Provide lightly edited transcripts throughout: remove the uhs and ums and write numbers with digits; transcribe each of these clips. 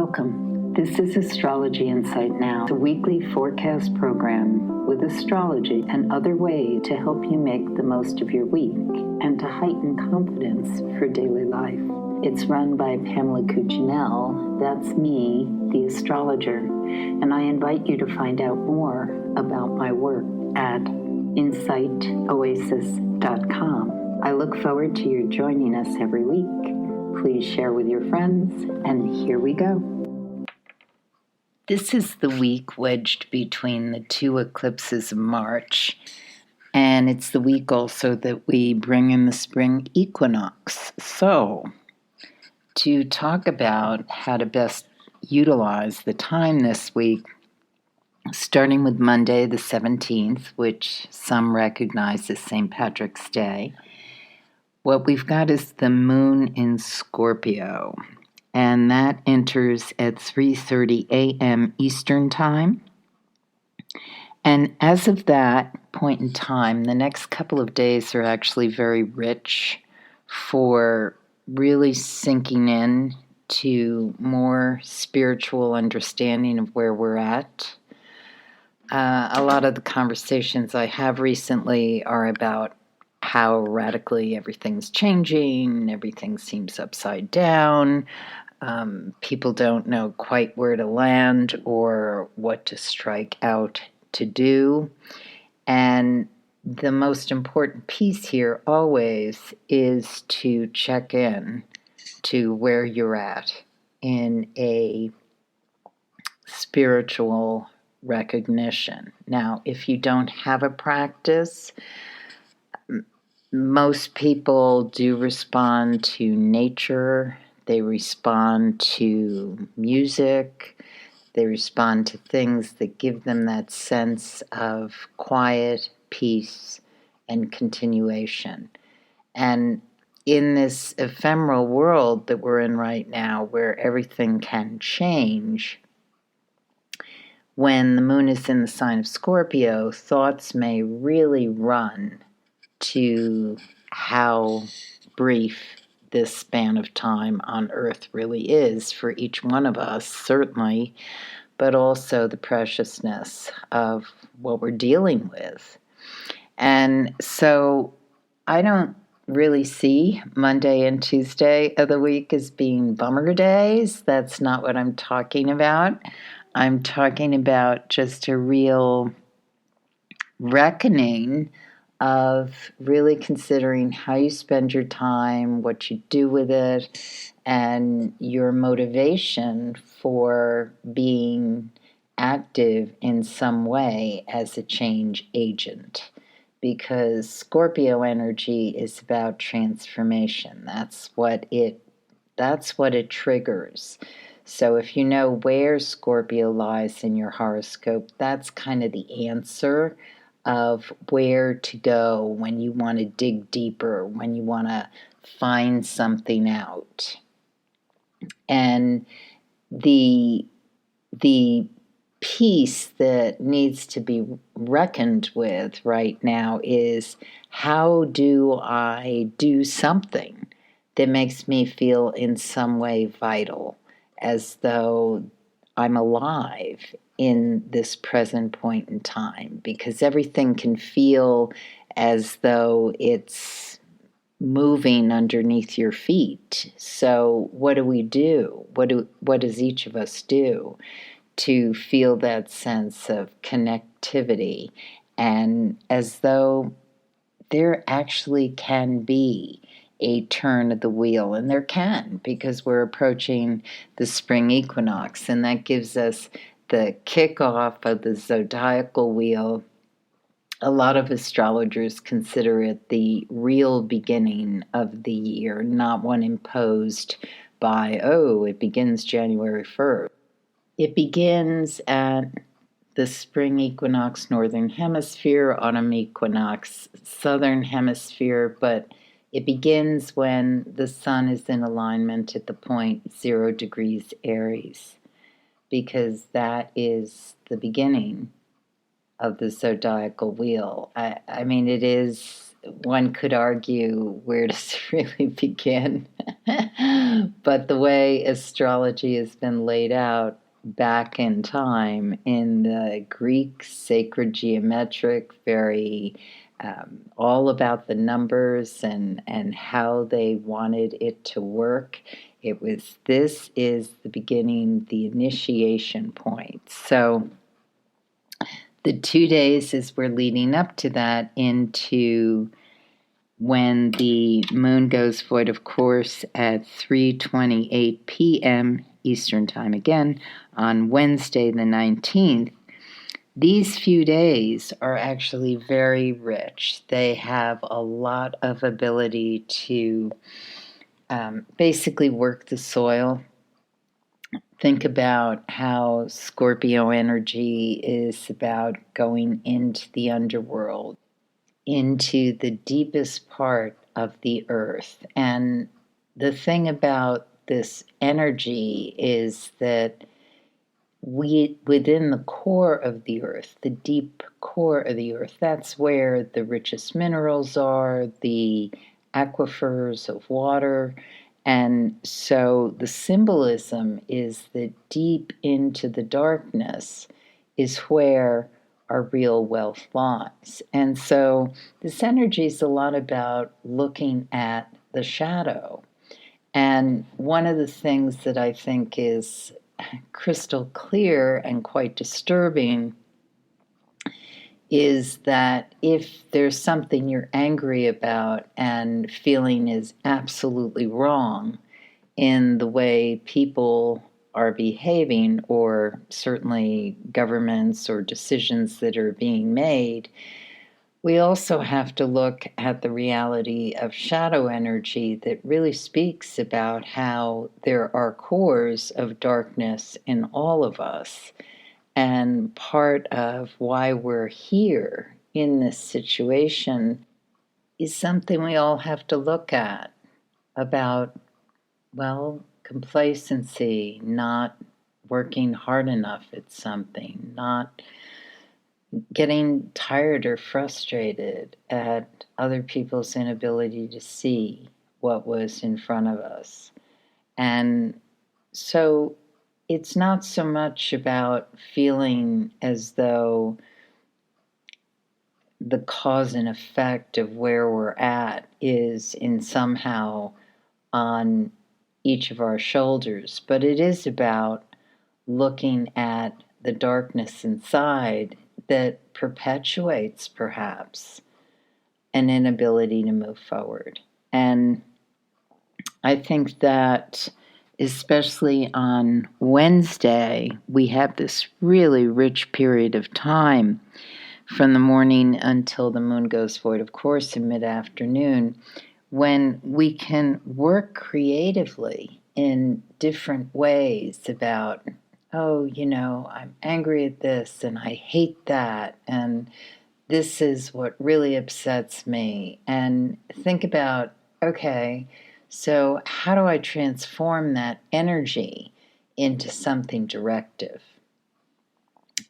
Welcome. This is Astrology Insight Now, a weekly forecast program with astrology and other ways to help you make the most of your week and to heighten confidence for daily life. It's run by Pamela Cuccinell, that's me, the astrologer, and I invite you to find out more about my work at insightoasis.com. I look forward to your joining us every week. Please share with your friends, and here we go. This is the week wedged between the two eclipses of March, and it's the week also that we bring in the spring equinox. So, to talk about how to best utilize the time this week, starting with Monday the 17th, which some recognize as St. Patrick's Day, what we've got is the moon in Scorpio, and that enters at 3:30 a.m. Eastern Time. And as of that point in time, the next couple of days are actually very rich for really sinking in to more spiritual understanding of where we're at. A lot of the conversations I have recently are about how radically everything's changing, everything seems upside down, people don't know quite where to land or what to strike out to do. And the most important piece here always is to check in to where you're at in a spiritual recognition. Now, if you don't have a practice, most people do respond to nature, they respond to music, they respond to things that give them that sense of quiet, peace, and continuation. And in this ephemeral world that we're in right now, where everything can change, when the moon is in the sign of Scorpio, thoughts may really run to how brief this span of time on Earth really is for each one of us, certainly, but also the preciousness of what we're dealing with. And so I don't really see Monday and Tuesday of the week as being bummer days. That's not what I'm talking about. I'm talking about just a real reckoning of really considering how you spend your time, what you do with it, and your motivation for being active in some way as a change agent. Because Scorpio energy is about transformation. That's what it triggers. So if you know where Scorpio lies in your horoscope, that's kind of the answer of where to go when you want to dig deeper, when you want to find something out. And the piece that needs to be reckoned with right now is, how do I do something that makes me feel in some way vital, as though I'm alive in this present point in time, because everything can feel as though it's moving underneath your feet. So what do we do? What does each of us do to feel that sense of connectivity, and as though there actually can be a turn of the wheel? And there can, because we're approaching the spring equinox, and that gives us the kickoff of the zodiacal wheel. A lot of astrologers consider it the real beginning of the year, not one imposed by, it begins January 1st. It begins at the spring equinox, northern hemisphere, autumn equinox, southern hemisphere, but it begins when the sun is in alignment at the point 0 degrees Aries, because that is the beginning of the zodiacal wheel. I mean, it is, one could argue, where does it really begin? But the way astrology has been laid out back in time in the Greek sacred geometric, very all about the numbers and how they wanted it to work. It was, this is the beginning, the initiation point. So the 2 days as we're leading up to that into when the moon goes void of course at 3:28 p.m. Eastern Time again on Wednesday the 19th, these few days are actually very rich. They have a lot of ability to basically work the soil. Think about how Scorpio energy is about going into the underworld, into the deepest part of the earth. And the thing about this energy is that we, within the core of the earth, the deep core of the earth, that's where the richest minerals are, the aquifers of water. And so the symbolism is that deep into the darkness is where our real wealth lies. And so this energy is a lot about looking at the shadow. And one of the things that I think is crystal clear and quite disturbing is that if there's something you're angry about and feeling is absolutely wrong in the way people are behaving, or certainly governments or decisions that are being made, we also have to look at the reality of shadow energy that really speaks about how there are cores of darkness in all of us. And part of why we're here in this situation is something we all have to look at about, well, complacency, not working hard enough at something, not getting tired or frustrated at other people's inability to see what was in front of us. And so it's not so much about feeling as though the cause and effect of where we're at is in somehow on each of our shoulders, but it is about looking at the darkness inside that perpetuates perhaps an inability to move forward. And I think that especially on Wednesday, we have this really rich period of time from the morning until the moon goes void, of course, in mid-afternoon, when we can work creatively in different ways about, oh, I'm angry at this and I hate that, and this is what really upsets me. And think about, okay, so how do I transform that energy into something directive?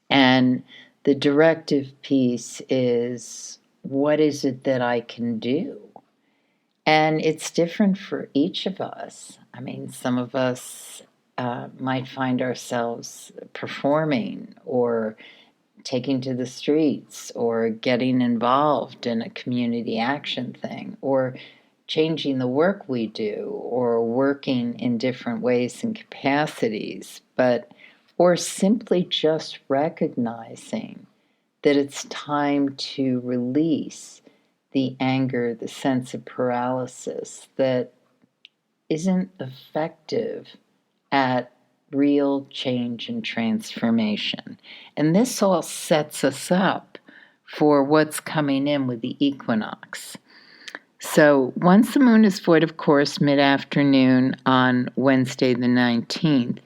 And the directive piece is, what is it that I can do? And it's different for each of us. I mean, some of us might find ourselves performing or taking to the streets or getting involved in a community action thing or changing the work we do or working in different ways and capacities, or simply just recognizing that it's time to release the anger, the sense of paralysis that isn't effective at real change and transformation. And this all sets us up for what's coming in with the equinox. So once the moon is void, of course, mid-afternoon on Wednesday the 19th,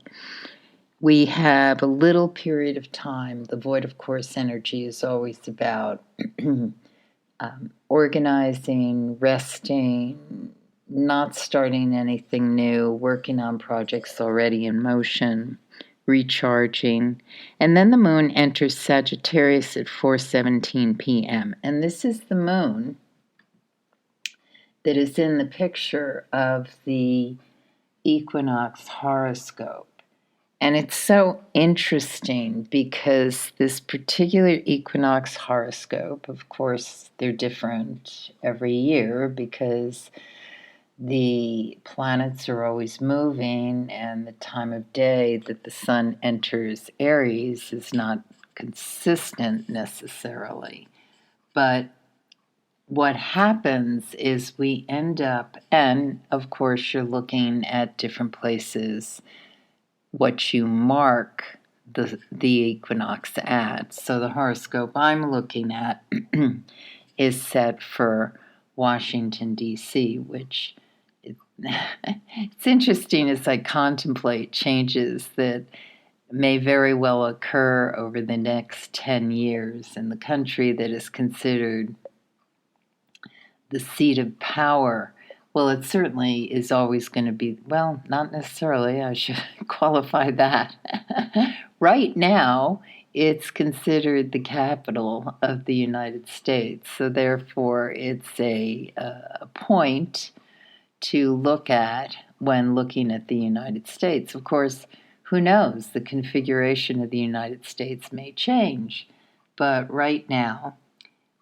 we have a little period of time. The void of course energy is always about organizing, resting, not starting anything new, working on projects already in motion, recharging. And then the moon enters Sagittarius at 4:17 p.m. And this is the moon that is in the picture of the equinox horoscope. And it's so interesting because this particular equinox horoscope, of course, they're different every year because the planets are always moving, and the time of day that the sun enters Aries is not consistent necessarily. But what happens is we end up, and of course, you're looking at different places what you mark the equinox at. So the horoscope I'm looking at is set for Washington, D.C., which it's interesting as I contemplate changes that may very well occur over the next 10 years in the country that is considered the seat of power. Well, it certainly is always going to be, well, not necessarily, I should qualify that. Right now, it's considered the capital of the United States, so therefore it's a point to look at when looking at the United States. Of course, who knows? The configuration of the United States may change, but right now,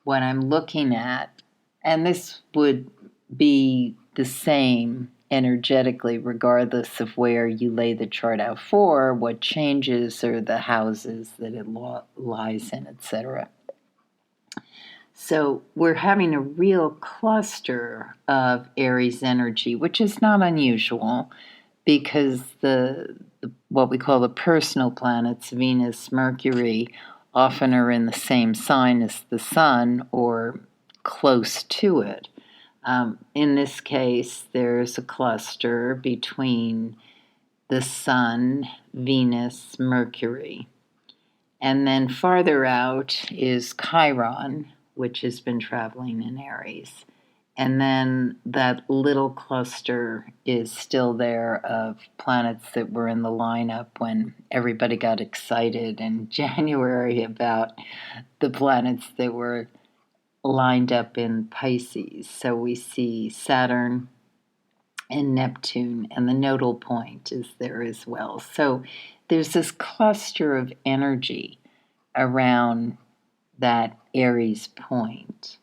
what I'm looking at, and this would be the same energetically regardless of where you lay the chart out for, what changes are the houses that it lies in, etc. So we're having a real cluster of Aries energy, which is not unusual because the what we call the personal planets, Venus, Mercury, often are in the same sign as the sun or close to it. In this case, there's a cluster between the sun, Venus, Mercury. And then farther out is Chiron, which has been traveling in Aries. And then that little cluster is still there of planets that were in the lineup when everybody got excited in January about the planets that were lined up in Pisces. So we see Saturn and Neptune, and the nodal point is there as well. So there's this cluster of energy around that Aries point.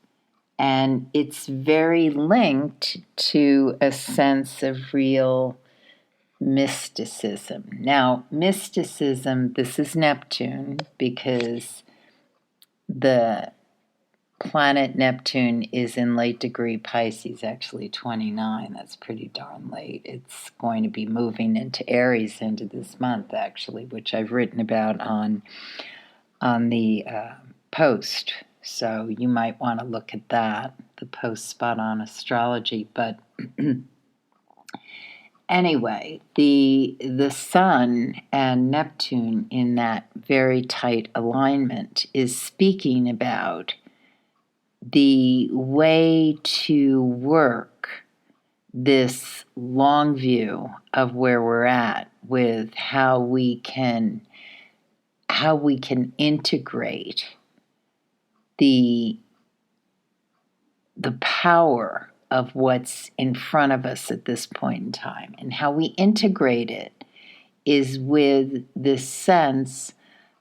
And it's very linked to a sense of real mysticism. Now, mysticism, this is Neptune because the planet Neptune is in late degree Pisces, actually 29. That's pretty darn late. It's going to be moving into Aries into this month, actually, which I've written about on the post. So you might want to look at that, the post spot on astrology. But anyway, the Sun and Neptune in that very tight alignment is speaking about the way to work this long view of where we're at with how we can integrate the power of what's in front of us at this point in time. And how we integrate it is with this sense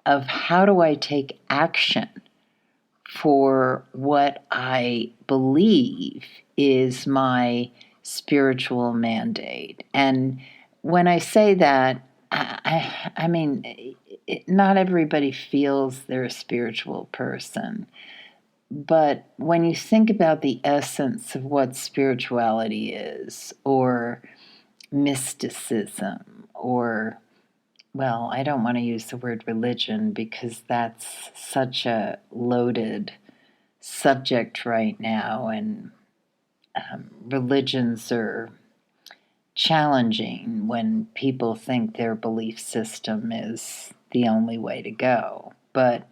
of how do I take action for what I believe is my spiritual mandate. And when I say that, I mean, not everybody feels they're a spiritual person. But when you think about the essence of what spirituality is, or mysticism, or, well, I don't want to use the word religion because that's such a loaded subject right now, and religions are challenging when people think their belief system is the only way to go. But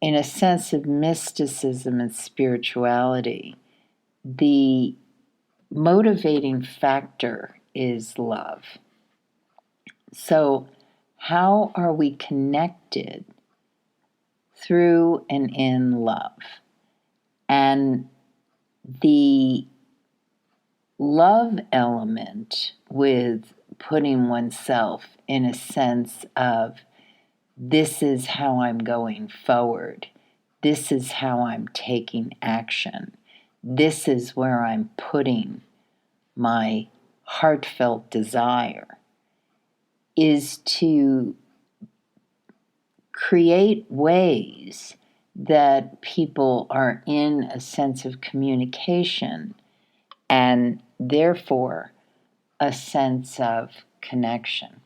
in a sense of mysticism and spirituality, the motivating factor is love. So, how are we connected through and in love? And the love element with putting oneself in a sense of, this is how I'm going forward. This is how I'm taking action. This is where I'm putting my heartfelt desire, is to create ways that people are in a sense of communication and therefore a sense of connection.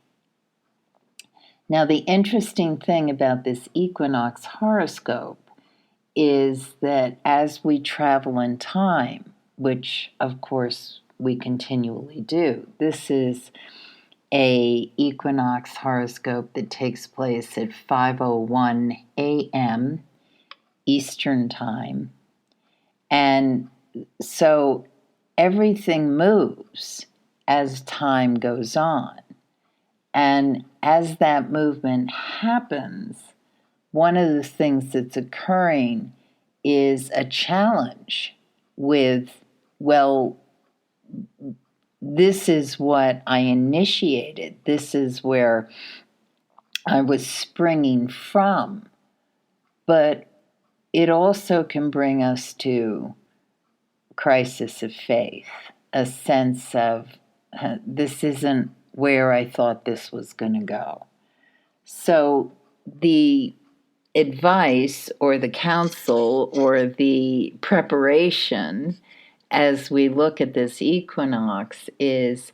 Now, the interesting thing about this equinox horoscope is that as we travel in time, which of course we continually do, this is a equinox horoscope that takes place at 5:01 a.m. Eastern Time. And so everything moves as time goes on. And as that movement happens, one of the things that's occurring is a challenge with, well, this is what I initiated. This is where I was springing from. But it also can bring us to crisis of faith, a sense of, this isn't where I thought this was going to go. So the advice or the counsel or the preparation as we look at this equinox is,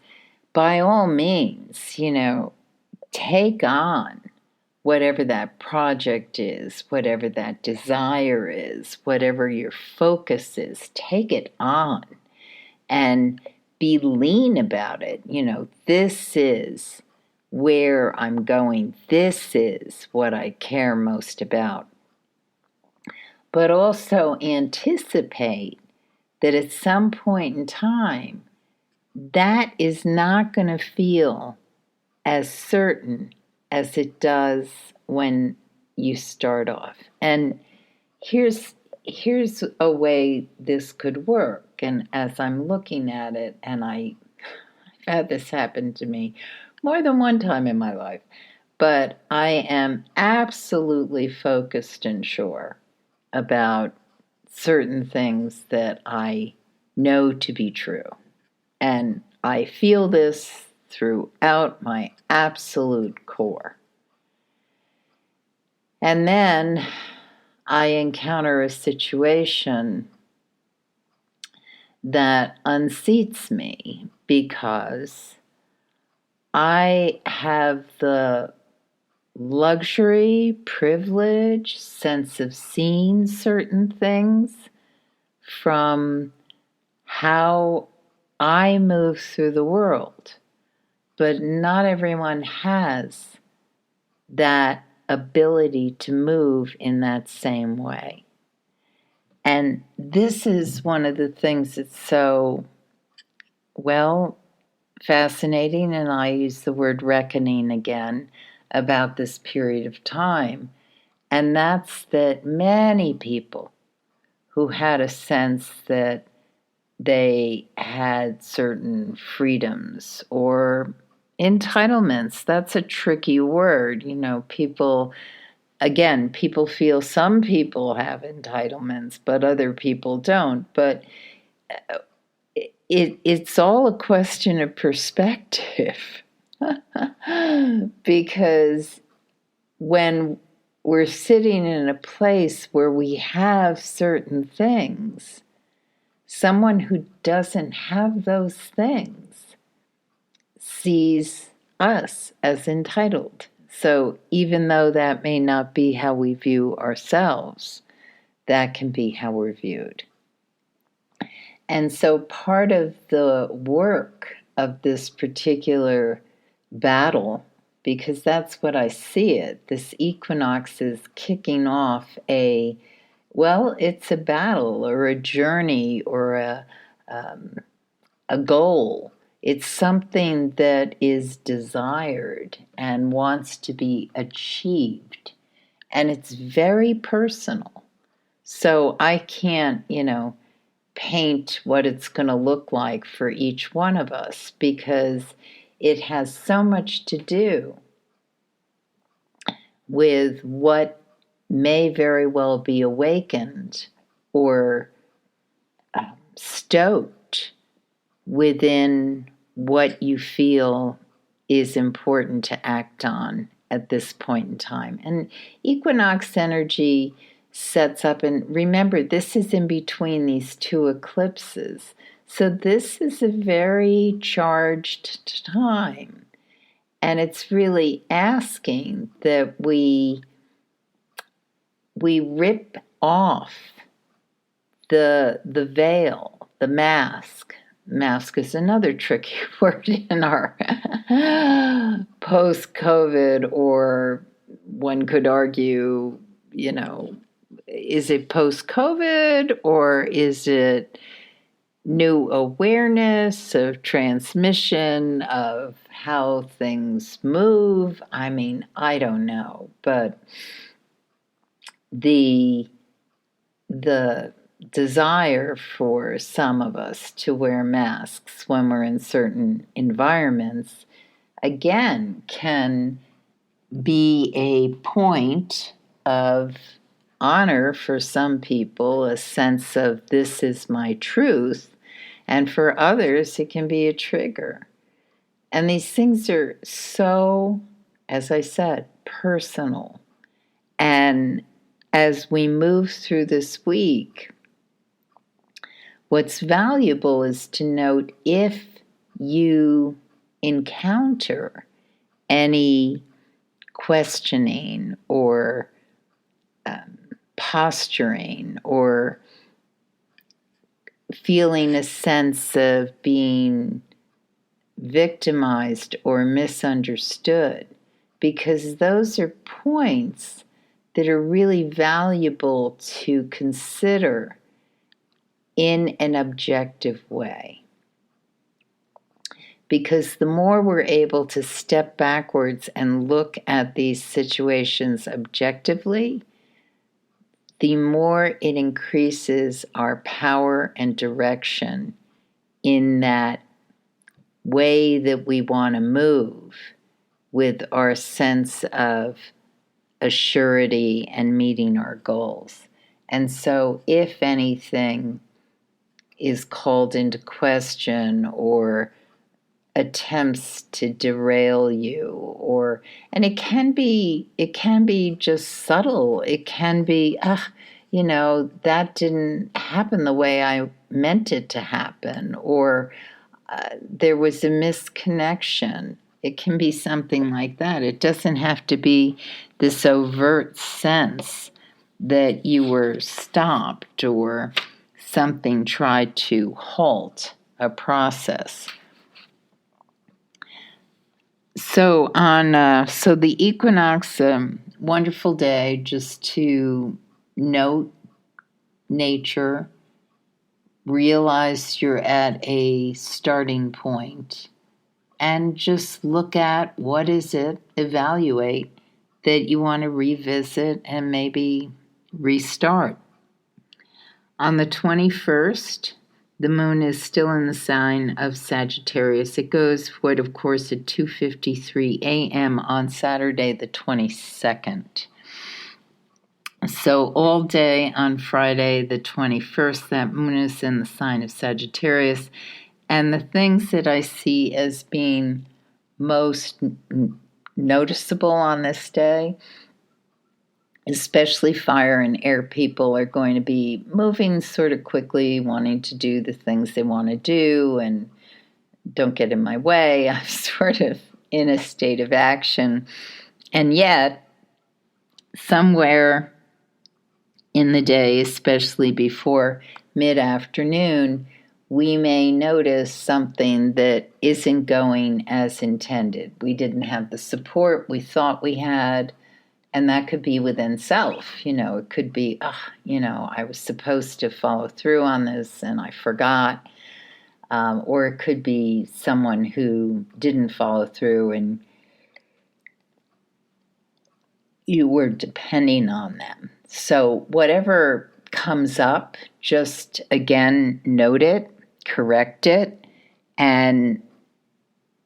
by all means, take on whatever that project is, whatever that desire is, whatever your focus is, take it on and be lean about it. This is where I'm going. This is what I care most about. But also anticipate that at some point in time, that is not going to feel as certain as it does when you start off. And here's a way this could work. And as I'm looking at it, and I've had this happen to me more than one time in my life, but I am absolutely focused and sure about certain things that I know to be true. And I feel this throughout my absolute core. And then I encounter a situation that unseats me because I have the luxury, privilege, sense of seeing certain things from how I move through the world. But not everyone has that ability to move in that same way. And this is one of the things that's so, fascinating, and I use the word reckoning again about this period of time. And that's that many people who had a sense that they had certain freedoms or entitlements. That's a tricky word. People feel some people have entitlements, but other people don't. But it's all a question of perspective. Because when we're sitting in a place where we have certain things, someone who doesn't have those things sees us as entitled. So even though that may not be how we view ourselves, that can be how we're viewed. And so part of the work of this particular battle, because that's what I see it, this equinox is kicking off it's a battle or a journey or a goal. It's something that is desired and wants to be achieved. And it's very personal. So I can't, paint what it's going to look like for each one of us, because it has so much to do with what may very well be awakened or stoked within what you feel is important to act on at this point in time. And equinox energy sets up, and remember, this is in between these two eclipses. So this is a very charged time. And it's really asking that we rip off the veil, the mask. Mask is another tricky word in our post-COVID, or one could argue, is it post-COVID or is it new awareness of transmission of how things move? I mean, I don't know, but the desire for some of us to wear masks when we're in certain environments, again, can be a point of honor for some people, a sense of this is my truth, and for others it can be a trigger. And these things are so, as I said, personal. And as we move through this week, what's valuable is to note if you encounter any questioning or posturing or feeling a sense of being victimized or misunderstood, because those are points that are really valuable to consider in an objective way. Because the more we're able to step backwards and look at these situations objectively, the more it increases our power and direction in that way that we want to move with our sense of assurity and meeting our goals. And so if anything is called into question or attempts to derail you, and it can be just subtle. It can be, that didn't happen the way I meant it to happen, or there was a misconnection. It can be something like that. It doesn't have to be this overt sense that you were stopped or something tried to halt a process. So the equinox, wonderful day just to note nature, realize you're at a starting point, and just look at what is it, evaluate that you want to revisit and maybe restart. On the 21st, the moon is still in the sign of Sagittarius. It goes void, of course, at 2:53 a.m. on Saturday, the 22nd. So all day on Friday, the 21st, that moon is in the sign of Sagittarius. And the things that I see as being most noticeable on this day, especially fire and air people, are going to be moving sort of quickly, wanting to do the things they want to do, and don't get in my way. I'm sort of in a state of action. And yet, somewhere in the day, especially before mid-afternoon, we may notice something that isn't going as intended. We didn't have the support we thought we had. And that could be within self. It could be, I was supposed to follow through on this and I forgot. Or it could be someone who didn't follow through and you were depending on them. So whatever comes up, just again, note it, correct it, and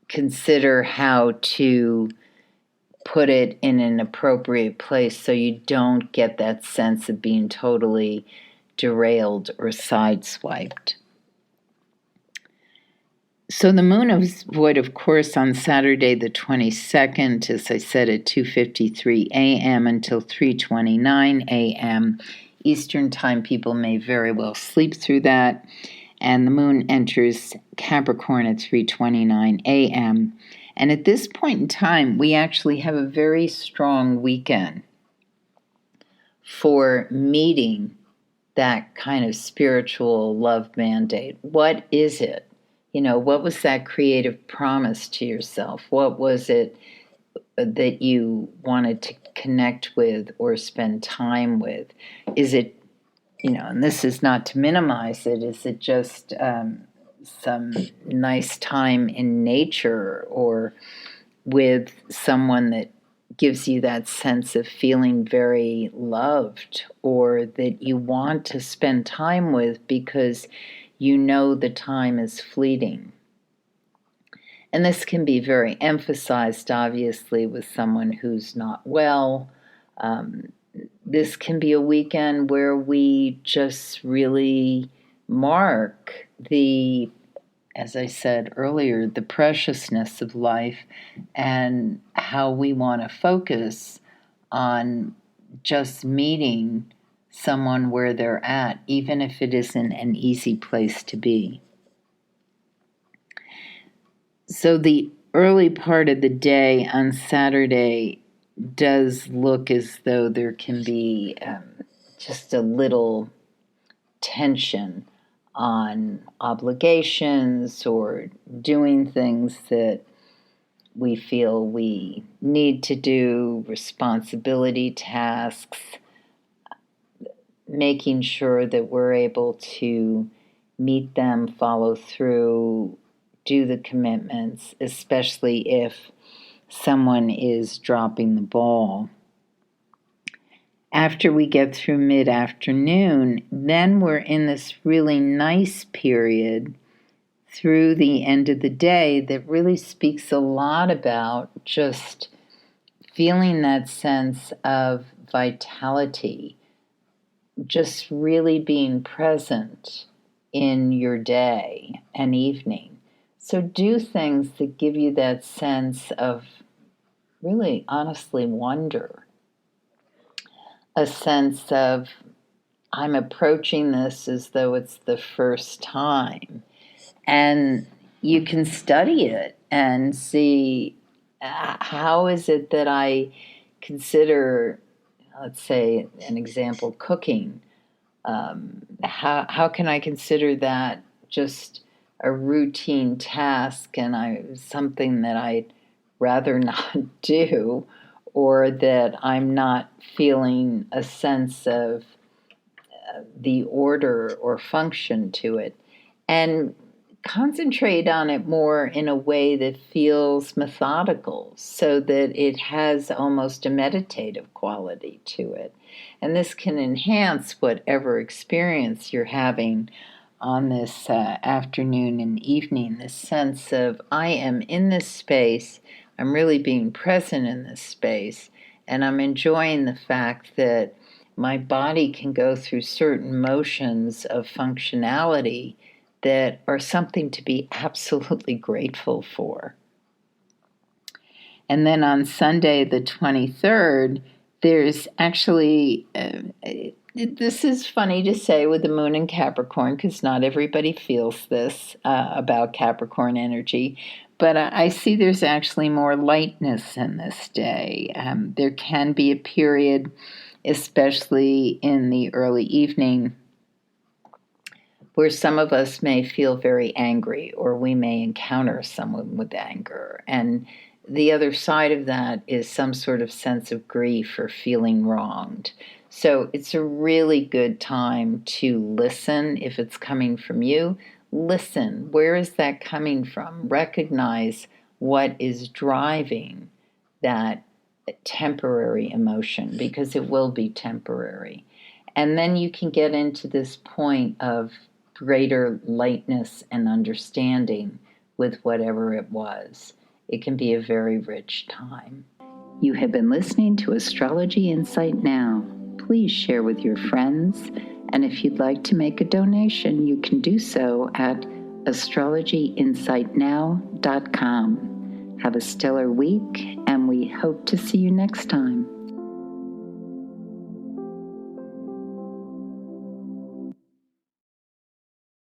consider how to put it in an appropriate place so you don't get that sense of being totally derailed or sideswiped. So the moon is void, of course, on Saturday the 22nd, as I said, at 2:53 a.m. until 3:29 a.m. Eastern Time. People may very well sleep through that. And the moon enters Capricorn at 3:29 a.m. And at this point in time, we actually have a very strong weekend for meeting that kind of spiritual love mandate. What is it? What was that creative promise to yourself? What was it that you wanted to connect with or spend time with? Is it, and this is not to minimize it, is it just some nice time in nature or with someone that gives you that sense of feeling very loved, or that you want to spend time with because you know the time is fleeting? And this can be very emphasized, obviously, with someone who's not well. This can be a weekend where we just really mark as I said earlier, the preciousness of life and how we want to focus on just meeting someone where they're at, even if it isn't an easy place to be. So the early part of the day on Saturday does look as though there can be just a little tension on obligations or doing things that we feel we need to do, responsibility tasks, making sure that we're able to meet them, follow through, do the commitments, especially if someone is dropping the ball. After we get through mid-afternoon, then we're in this really nice period through the end of the day that really speaks a lot about just feeling that sense of vitality, just really being present in your day and evening. So do things that give you that sense of really, honestly, wonder. A sense of, I'm approaching this as though it's the first time. And you can study it and see how is it that I consider, let's say, an example, cooking. How can I consider that just a routine task and something that I'd rather not do, or that I'm not feeling a sense of the order or function to it, and concentrate on it more in a way that feels methodical, so that it has almost a meditative quality to it. And this can enhance whatever experience you're having on this afternoon and evening, this sense of, I am in this space, I'm really being present in this space, and I'm enjoying the fact that my body can go through certain motions of functionality that are something to be absolutely grateful for. And then on Sunday the 23rd, there's actually, this is funny to say with the moon in Capricorn, because not everybody feels this about Capricorn energy, but I see there's actually more lightness in this day. There can be a period, especially in the early evening, where some of us may feel very angry, or we may encounter someone with anger. And the other side of that is some sort of sense of grief or feeling wronged. So it's a really good time to listen. If it's coming from you, listen. Where is that coming from? Recognize what is driving that temporary emotion, because it will be temporary. And then you can get into this point of greater lightness and understanding with whatever it was. It can be a very rich time. You have been listening to Astrology Insight Now. Please share with your friends, and if you'd like to make a donation, you can do so at astrologyinsightnow.com. Have a stellar week, and we hope to see you next time.